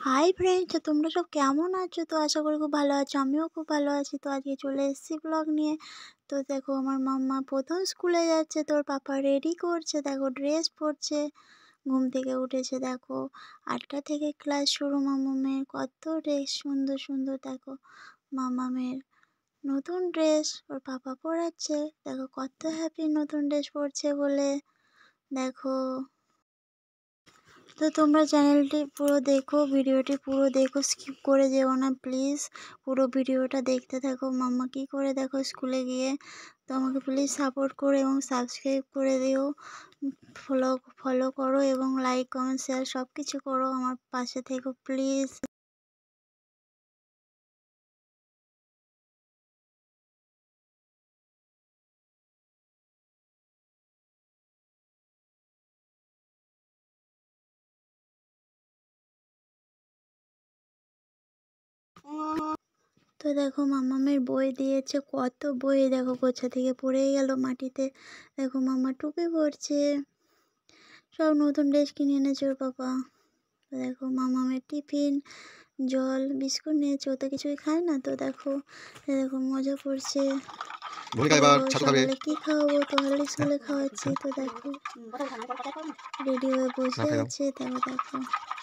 Hi friends, তো তোমরা সব কেমন আছো? তো আশা করি খুব ভালো আছো। আমিও খুব ভালো আছি। তো আজকে চলে এসেছি ব্লগ নিয়ে। তো দেখো আমার মাম্মা প্রথম স্কুলে যাচ্ছে, তোর পাপা রেডি করছে, দেখো ড্রেস পরছে, ঘুম থেকে উঠেছে। দেখো 8টা থেকে ক্লাস শুরু মামামের। কত ড্রেস সুন্দর সুন্দর, দেখো মামামের নতুন ড্রেস ওর পাপা পরাচ্ছে। দেখো কত হ্যাপি নতুন ড্রেস পরছে বলে। দেখো, তো তোমরা চ্যানেলটি পুরো দেখো, ভিডিওটি পুরো দেখো, স্কিপ করে যেও না প্লিজ। পুরো ভিডিওটা দেখতে থাকো। মাম্মা কী করে দেখো স্কুলে গিয়ে। তো আমাকে প্লিজ সাপোর্ট করো এবং সাবস্ক্রাইব করে দিও, ফলো ফলো করো এবং লাইক কমেন্ট শেয়ার সব কিছু করো, আমার পাশে থেকো প্লিজ। তো দেখো মামামের বই দিয়েছে, কত বই, দেখো গোছা থেকে পড়ে গেল মাটিতে। দেখো মামা টুপি পরছে, সব নতুন ড্রেস কিনে এনেছে ওর পাপা। তো দেখো মামামের টিফিন, জল, বিস্কুট নিয়েছে, ও তো কিছুই খায় না। তো দেখো দেখো মজা করছে। সকালে কি খাওয়াবো, তো হরলিক্স গুলে খাওয়াচ্ছি। তো দেখো রেডি হয়ে বসে আছে। দেখো দেখো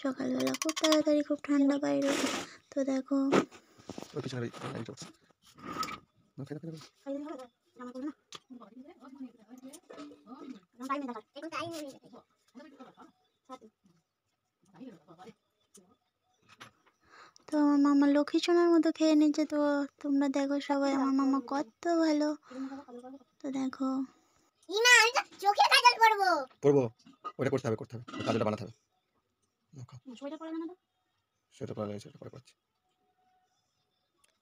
সকালবেলা খুব তাড়াতাড়ি, খুব ঠান্ডা বাইরে। তো দেখো তো আমার মামা লক্ষ্মী সোনার মতো খেয়ে নিচ্ছে। তো তোমরা দেখো সবাই, আমার মামা কত ভালো। তো দেখো চোখে কাজল করবো ওটা করতে হবে কাজলটা বানাতে হবে। সেটা পরে সেটা পরে করছি,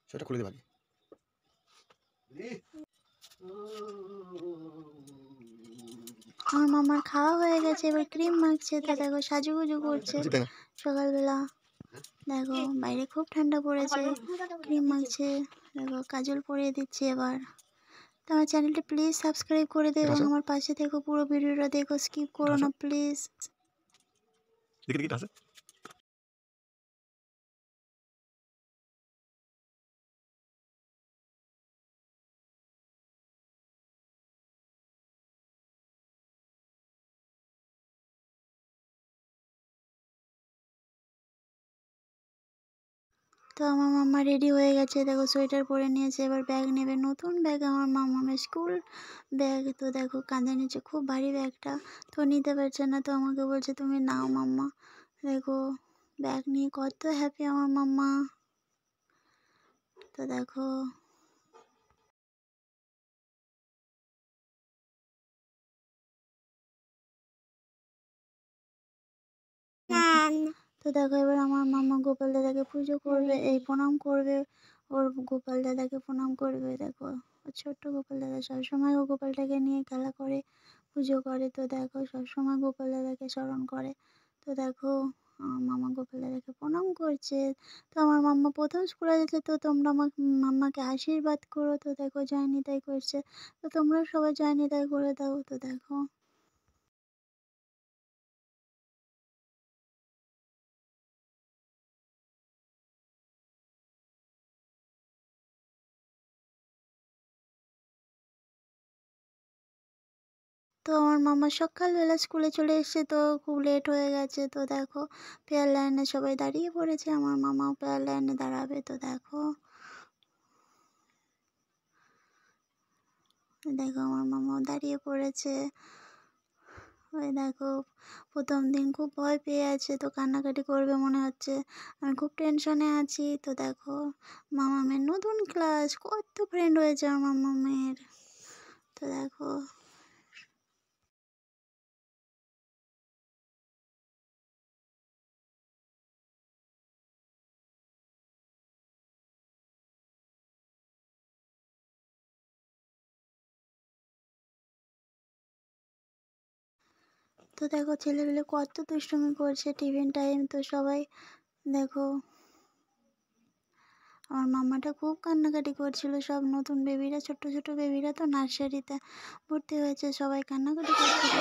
সেটা খুলে দিই ভাগে। আমার মামার খাওয়া হয়ে গেছে, এবার ক্রিম মাখছে। তো দেখো সাজুগুজু করছে সকালবেলা। দেখো বাইরে খুব ঠান্ডা পড়েছে, ক্রিম মাখছে। দেখো কাজল পরিয়ে দিচ্ছে এবার। তো আমার চ্যানেলটি প্লিজ সাবস্ক্রাইব করে দিও এবং আমার পাশে থেকো, পুরো ভিডিওটা দেখো, স্কিপ করো না প্লিজ। তো আমার মাম্মা রেডি হয়ে গেছে, দেখো সোয়েটার পরে নিয়েছে, এবার ব্যাগ নেবে, নতুন ব্যাগ আমার মামামের স্কুল ব্যাগ। তো দেখো কাঁধে নিচে খুব ভারী ব্যাগটা, তো নিতে পারছে না। তো আমাকে বলছে তুমি নাও মাম্মা। দেখো ব্যাগ নিয়ে কত হ্যাপি আমার মাম্মা। তো দেখো তো দেখো এবার আমার মাম্মা গোপাল দাদাকে পুজো করবে, এই প্রণাম করবে, ওর গোপাল দাদাকে প্রণাম করবে। দেখো ওর ছোট্ট গোপাল দাদা, সবসময় ও গোপালটাকে নিয়ে খেলা করে, পুজো করে। তো দেখো সবসময় গোপাল দাদাকে স্মরণ করে। তো দেখো আমার মামা গোপাল দাদাকে প্রণাম করছে। তো আমার মাম্মা প্রথম স্কুলে যাচ্ছে, তো তোমরা আমাকে মাম্মাকে আশীর্বাদ করো। তো দেখো জয় নিতাই করছে, তো তোমরা সবাই জয় নিতাই করে দাও। তো দেখো তো আমার মামা সকালবেলা স্কুলে চলে এসেছে, তো খুব লেট হয়ে গেছে। তো দেখো পেয়ার লাইনে সবাই দাঁড়িয়ে পড়েছে, আমার মামাও পেয়ার লাইনে দাঁড়াবে। তো দেখো দেখো আমার মামাও দাঁড়িয়ে পড়েছে। ওই দেখো প্রথম দিন খুব ভয় পেয়ে আছে, তো কান্নাকাটি করবে মনে হচ্ছে, আমি খুব টেনশনে আছি। তো দেখো মামামের নতুন ক্লাস, কত ফ্রেন্ড হয়েছে আমার মামামের। তো দেখো তো দেখো ছেলেগুলো কত দুষ্টুমি করছে, টিফিন টাইম। তো সবাই দেখো আমার মাম্মাটা খুব কান্নাকাটি করছিল, সব নতুন বেবিরা, ছোট ছোট বেবিরা তো নার্সারিতে ভর্তি হয়েছে, সবাই কান্নাকাটি করছিল।